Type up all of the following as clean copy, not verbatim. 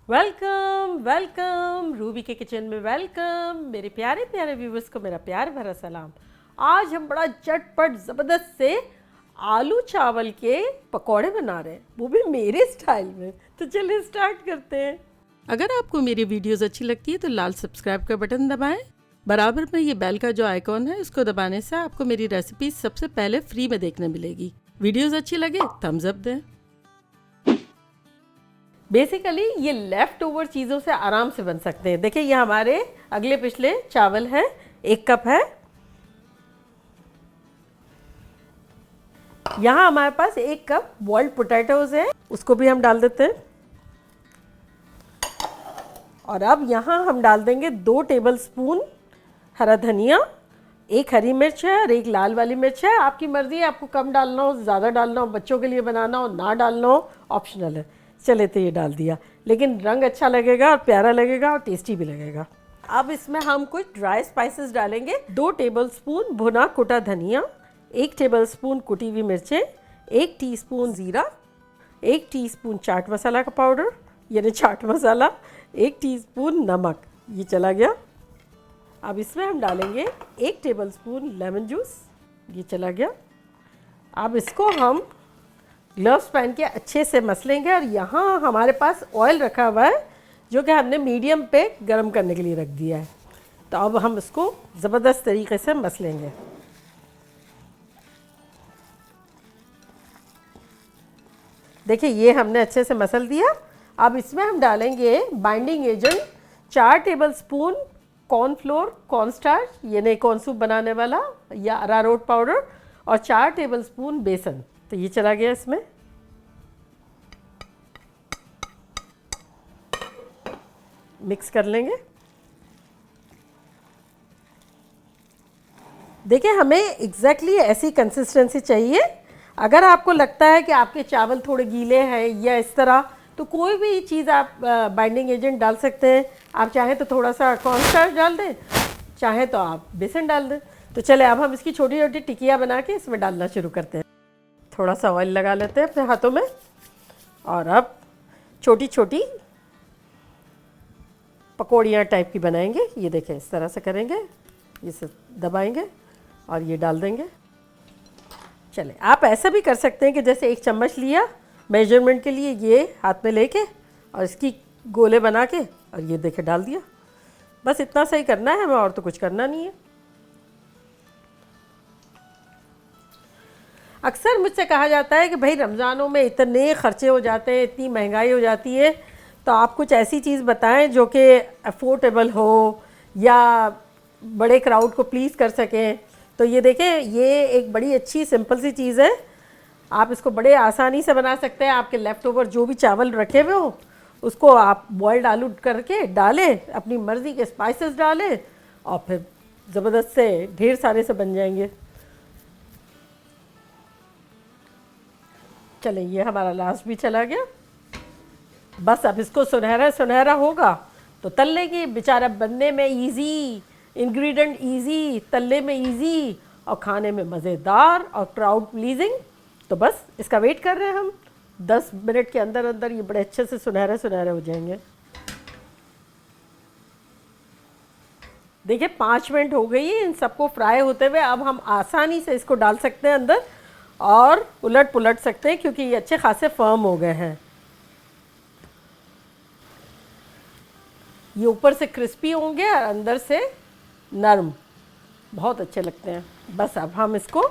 Welcome welcome Ruby के kitchen में welcome. मेरे प्यारे प्यारे व्यूवर्स को मेरा प्यार भरा सलाम। आज हम बड़ा चटपट ज़बरदस्त से आलू चावल के पकौड़े बना रहे हैं, वो भी मेरे स्टाइल में। तो चलिए स्टार्ट करते हैं। अगर आपको मेरी वीडियोस अच्छी लगती है तो लाल सब्सक्राइब का बटन दबाएं। बराबर में ये बेल का जो आइकॉन है इसको दबाने से आपको मेरी रेसिपी सबसे पहले फ्री में देखने मिलेगी। वीडियोस अच्छी लगे थम्स अप दें। बेसिकली ये लेफ्ट ओवर चीज़ों से आराम से बन सकते हैं। देखिए ये हमारे अगले पिछले चावल है, 1 कप है। यहाँ हमारे पास 1 कप बॉइल्ड पोटैटोज है, उसको भी हम डाल देते हैं। और अब यहाँ हम डाल देंगे 2 टेबलस्पून हरा धनिया, 1 हरी मिर्च है और 1 लाल वाली मिर्च है। आपकी मर्जी है, आपको कम डालना हो, ज़्यादा डालना हो, बच्चों के लिए बनाना हो, ना डालना हो, ऑप्शनल है। चले तो ये डाल दिया, लेकिन रंग अच्छा लगेगा और प्यारा लगेगा और टेस्टी भी लगेगा। अब इसमें हम कुछ ड्राई स्पाइसेस डालेंगे। 2 टेबलस्पून भुना कुटा धनिया, 1 टेबलस्पून कुटी हुई मिर्चें, 1 टीस्पून ज़ीरा, 1 टीस्पून चाट मसाला का पाउडर यानी चाट मसाला, 1 टीस्पून नमक। ये चला गया। अब इसमें हम डालेंगे 1 टेबलस्पून लेमन जूस। ये चला गया। अब इसको हम ग्लव्स पहन के अच्छे से मसलेंगे। और यहाँ हमारे पास ऑयल रखा हुआ है जो कि हमने मीडियम पे गरम करने के लिए रख दिया है। तो अब हम इसको ज़बरदस्त तरीके से मसलेंगे। देखिए ये हमने अच्छे से मसल दिया। अब इसमें हम डालेंगे binding agent, 4 tablespoon cornflour, cornstarch यानी कॉर्न सूप बनाने वाला या अरारोट पाउडर, और 4 टेबलस्पून बेसन। तो ये चला गया इसमें। मिक्स कर लेंगे। देखिए हमें एग्जैक्टली ऐसी कंसिस्टेंसी चाहिए। अगर आपको लगता है कि आपके चावल थोड़े गीले हैं या इस तरह, तो कोई भी चीज़ आप बाइंडिंग एजेंट डाल सकते हैं। आप चाहें तो थोड़ा सा कॉर्नस्टार्च डाल दें, चाहें तो आप बेसन डाल दें। तो चले अब हम इसकी छोटी छोटी टिकिया बना के इसमें डालना शुरू करते हैं। थोड़ा सा ऑयल लगा लेते हैं अपने हाथों में और अब छोटी छोटी पकौड़ियाँ टाइप की बनाएंगे। ये देखें इस तरह से करेंगे, ये सब दबाएंगे और ये डाल देंगे। चले आप ऐसा भी कर सकते हैं कि जैसे 1 चम्मच लिया मेजरमेंट के लिए, ये हाथ में लेके और इसकी गोले बना के और ये देखे डाल दिया। बस इतना सही करना है हमें, और तो कुछ करना नहीं है। अक्सर मुझसे कहा जाता है कि भाई रमज़ानों में इतने खर्चे हो जाते हैं, इतनी महंगाई हो जाती है, तो आप कुछ ऐसी चीज़ बताएं जो कि अफोर्डेबल हो या बड़े क्राउड को प्लीज़ कर सकें। तो ये देखें, ये एक बड़ी अच्छी सिंपल सी चीज़ है। आप इसको बड़े आसानी से बना सकते हैं। आपके लेफ़्ट ओवर जो भी चावल रखे हुए हो उसको आप बॉयल्ड आलू करके डालें, अपनी मर्ज़ी के स्पाइसेस डालें और फिर ज़बरदस्त से ढेर सारे से बन जाएंगे। चले ये हमारा लास्ट भी चला गया। बस अब इसको सुनहरा सुनहरा होगा तो तलने की, बेचारा बनने में इजी, इंग्रेडिएंट इजी, तलने में इजी और खाने में मज़ेदार और क्राउड प्लीजिंग। तो बस इसका वेट कर रहे हैं हम। 10 मिनट के अंदर अंदर ये बड़े अच्छे से सुनहरे सुनहरे हो जाएंगे। देखिए 5 मिनट हो गई इन सबको फ्राई होते हुए। अब हम आसानी से इसको डाल सकते हैं अंदर और उलट पुलट सकते हैं क्योंकि ये अच्छे खासे फर्म हो गए हैं। ये ऊपर से क्रिस्पी होंगे और अंदर से नरम, बहुत अच्छे लगते हैं। बस अब हम इसको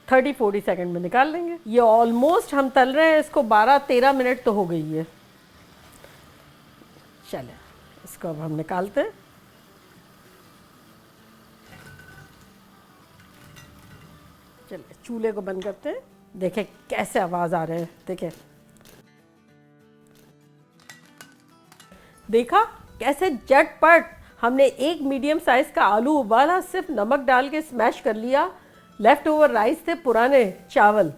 30-40 सेकंड में निकाल लेंगे। ये ऑलमोस्ट हम तल रहे हैं इसको 12-13 मिनट तो हो गई है। चले इसको अब हम निकालते हैं। चलिए चूल्हे को बंद करते हैं। देखें कैसे आवाज़ आ रहे हैं, देखें, देखा कैसे झटपट हमने एक मीडियम साइज़ का आलू उबाला, सिर्फ नमक डाल के स्मैश कर लिया। लेफ़्ट ओवर राइस थे, पुराने चावल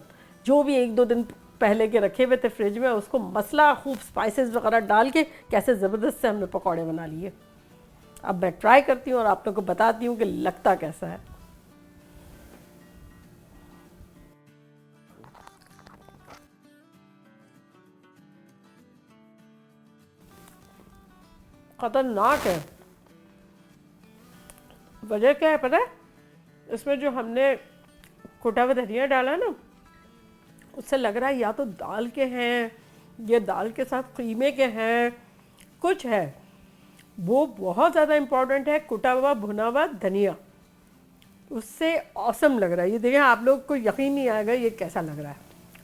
जो भी 1-2 दिन पहले के रखे हुए थे फ्रिज में, उसको मसला खूब स्पाइसेस वगैरह डाल के कैसे ज़बरदस्त से हमने पकौड़े बना लिए। अब मैं ट्राई करती हूँ और आप लोगों को बताती हूँ कि लगता कैसा है। ख़तरनाक है। वजह क्या है पता है? इसमें जो हमने कुटा हुआ धनिया डाला ना, उससे लग रहा है या तो दाल के हैं या दाल के साथ कीमे के हैं, कुछ है। वो बहुत ज़्यादा इम्पोर्टेंट है, कुटा हुआ भुना हुआ धनिया, उससे ऑसम लग रहा है। ये देखें, आप लोग को यकीन नहीं आएगा ये कैसा लग रहा है।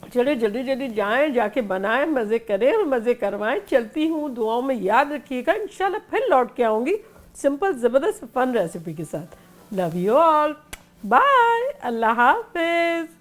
चलिए जल्दी जल्दी जाएं, जाके बनाएं, मज़े करें और मज़े करवाएं। चलती हूँ, दुआओं में याद रखिएगा। इंशाल्लाह फिर लौट के आऊँगी सिंपल ज़बरदस्त फन रेसिपी के साथ। लव यू ऑल, बाय, अल्लाह हाफिज़।